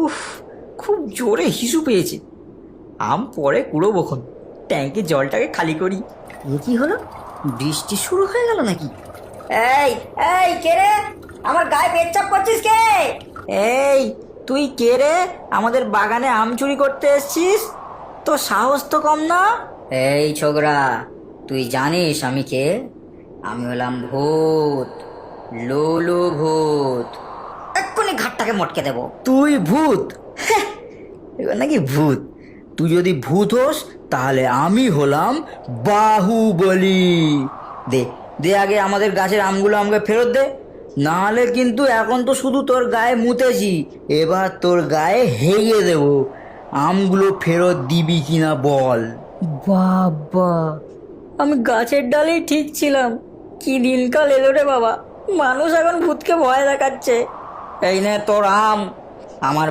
উফ, খুব জোরে হিসু পেয়েছে। আম পরে কুড়োবখন, ট্যাঙ্কে জলটাকে খালি করি। এ কি হলো? বৃষ্টি শুরু হয়ে গেল নাকি? এই এই কে রে? আমার গায়ে পেচ্ছাপ করছিস কে? এই, তুই কে রে? আমাদের বাগানে আম চুরি করতে এসছিস? তো সাহস তো কম না। এই ছোকরা, তুই জানিস আমি কে? আমি হলাম ভূত, লোলু ভূত। এক্ষুনি ঘাটটাকে মটকে দেবো। তুই ভূত? হ্যাঁ, এবার নাকি ভূত? তুই যদি ভূত হোস তাহলে আমি হলাম বাহুবলী। দে দে আগে আমাদের গাছের আমগুলো আমাকে ফেরত দে, নাহলে কিন্তু এখন তো শুধু তোর গায়ে মুতেছি, এবার তোর গায়ে হেগে দেব। আমগুলো ফেরত দিবি কিনা বল। বাবা, আমি গাছের ডালেই ঠিক ছিলাম। কি দিনকাল এলো রে বাবা, মানুষ এখন ভূতকে ভয় দেখাচ্ছে। এই নে তোর আম। আমার